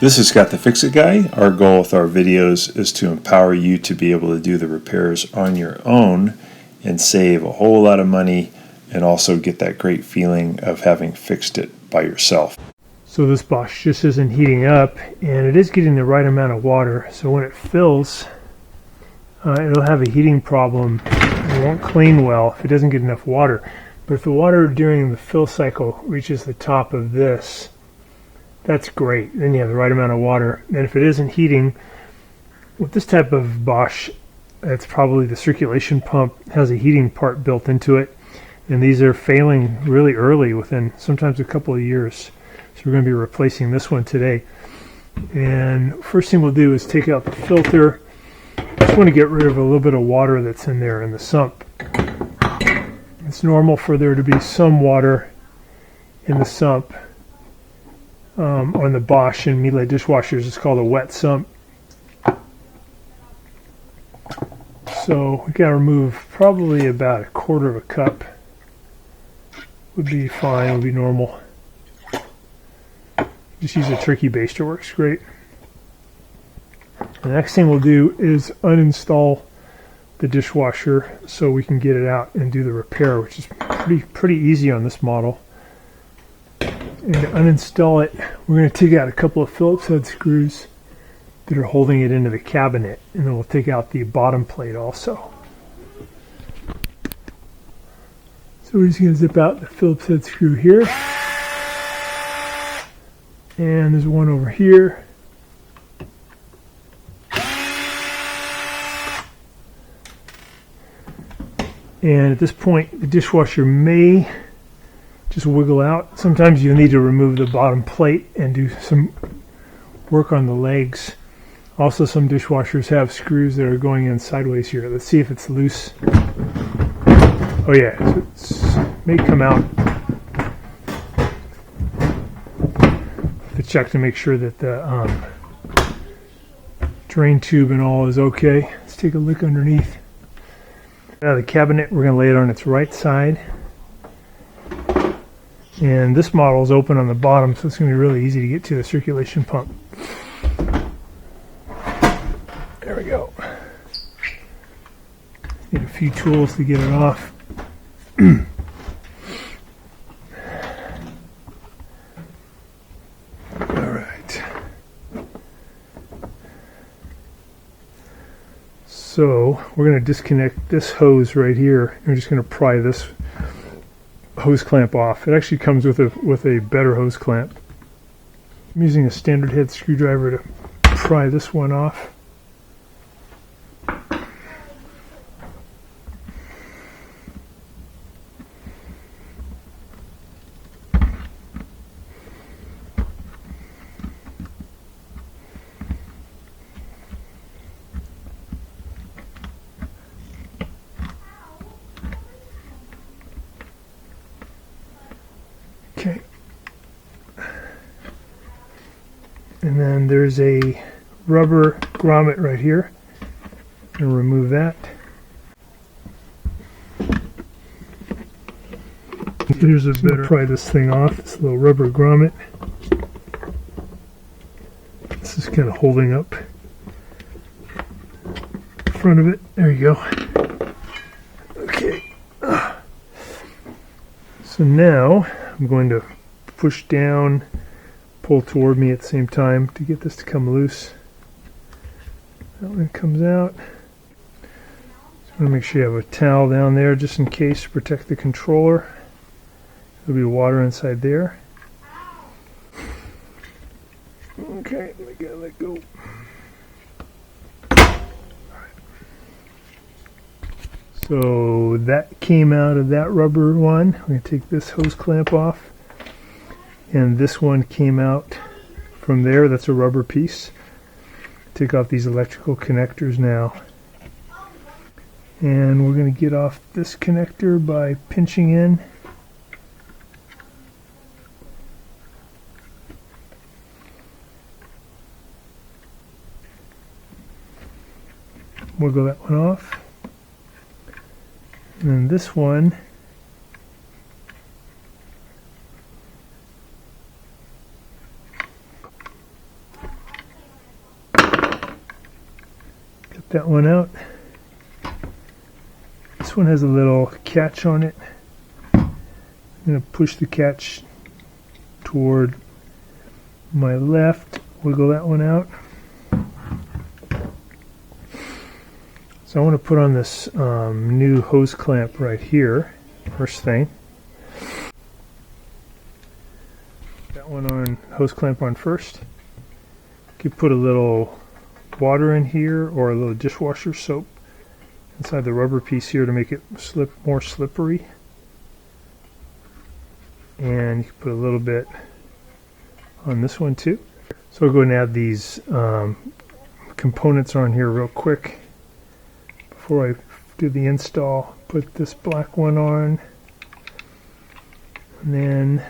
This is Scott the Fix-It Guy. Our goal with our videos is to empower you to be able to do the repairs on your own and save a whole lot of money and also get that great feeling of having fixed it by yourself. So this Bosch just isn't heating up, and it is getting the right amount of water, so when it fills, it'll have a heating problem. It won't clean well if it doesn't get enough water. But if the water during the fill cycle reaches the top of this, that's great. Then you have the right amount of water. And if it isn't heating, with this type of Bosch, it's probably the circulation pump has a heating part built into it, and these are failing really early, within sometimes a couple of years. So we're going to be replacing this one today. And first thing we'll do is take out the filter. Just want to get rid of a little bit of water that's in there in the sump. It's normal for there to be some water in the sump. On the Bosch and Miele dishwashers, it's called a wet sump. So we got to remove probably about a quarter of a cup. Would be fine, would be normal. Just use a turkey baster, works great. The next thing we'll do is uninstall the dishwasher so we can get it out and do the repair, which is pretty easy on this model. And to uninstall it, we're going to take out a couple of Phillips head screws that are holding it into the cabinet, and then we'll take out the bottom plate also. So we're just going to zip out the Phillips head screw here, and there's one over here. And at this point, the dishwasher may just wiggle out. Sometimes you'll need to remove the bottom plate and do some work on the legs. Also, some dishwashers have screws that are going in sideways here. Let's see if it's loose. Oh yeah, it may come out. To check to make sure that the drain tube and all is okay. Let's take a look underneath. Now the cabinet, we're going to lay it on its right side. And this model is open on the bottom, so it's going to be really easy to get to the circulation pump. There we go. Need a few tools to get it off. Alright. So we're going to disconnect this hose right here. We're just going to pry this hose clamp off. It actually comes with a better hose clamp. I'm using a standard head screwdriver to pry this one off. Okay. And then there's a rubber grommet right here. I'm going to remove that. Here's a better pry this thing off. This little rubber grommet. This is kind of holding up the front of it. There you go. Okay. So now I'm going to push down, pull toward me at the same time to get this to come loose. That one comes out. Just want to make sure you have a towel down there just in case to protect the controller. There'll be water inside there. Okay, we gotta let go. So that came out of that rubber one. I'm going to take this hose clamp off. And this one came out from there. That's a rubber piece. Take off these electrical connectors now. And we're going to get off this connector by pinching in. Wiggle that one off. And then this one that one out. This one has a little catch on it. I'm going to push the catch toward my left, wiggle that one out. So I want to put on this new hose clamp right here, first thing. That one on, hose clamp on first. You could put a little water in here or a little dishwasher soap inside the rubber piece here to make it more slippery. And you can put a little bit on this one too. So I'll go and add these components on here real quick before I do the install. Put this black one on, and then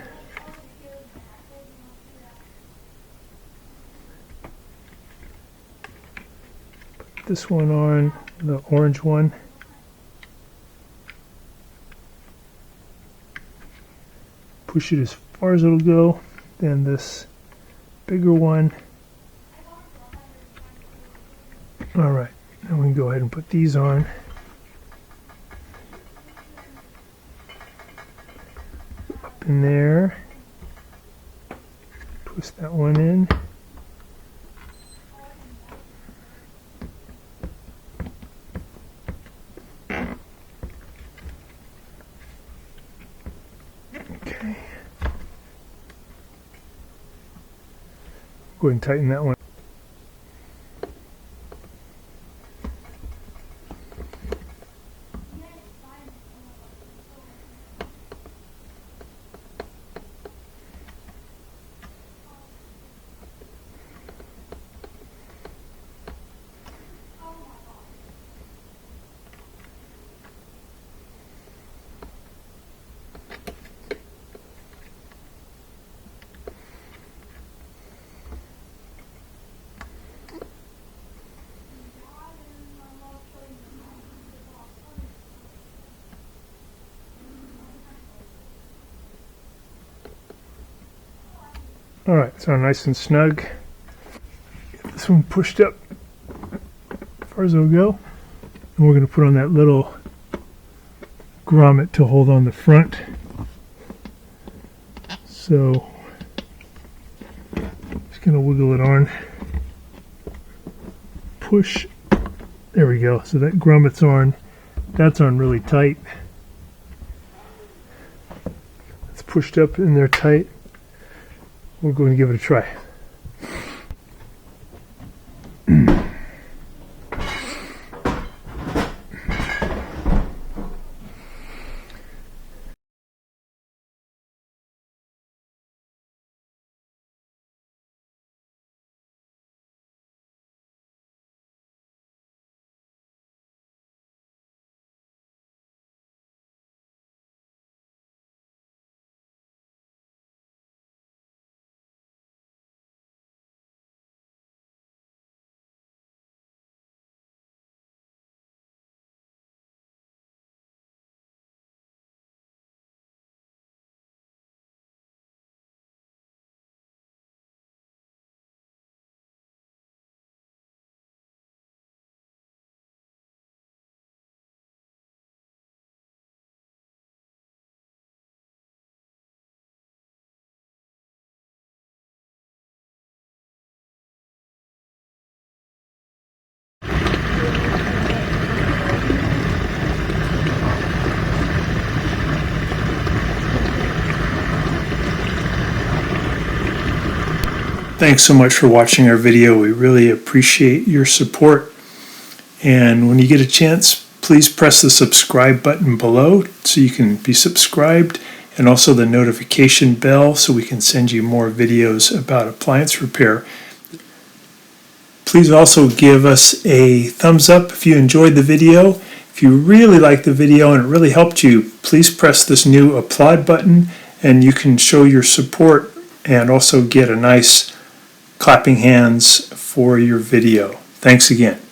put this one on, the orange one. Push it as far as it'll go. Then this bigger one. Alright, now we can go ahead and put these on. Up in there. Twist that one in. Okay. Go ahead and tighten that one. Alright, so nice and snug. Get this one pushed up as far as it'll go. And we're going to put on that little grommet to hold on the front. So, just going to wiggle it on. Push. There we go. So that grommet's on. That's on really tight. It's pushed up in there tight. We're going to give it a try. Thanks so much for watching our video. We really appreciate your support. And when you get a chance, please press the subscribe button below so you can be subscribed, and also the notification bell so we can send you more videos about appliance repair. Please also give us a thumbs up if you enjoyed the video. If you really liked the video and it really helped you, please press this new applaud button and you can show your support and also get a nice clapping hands for your video. Thanks again.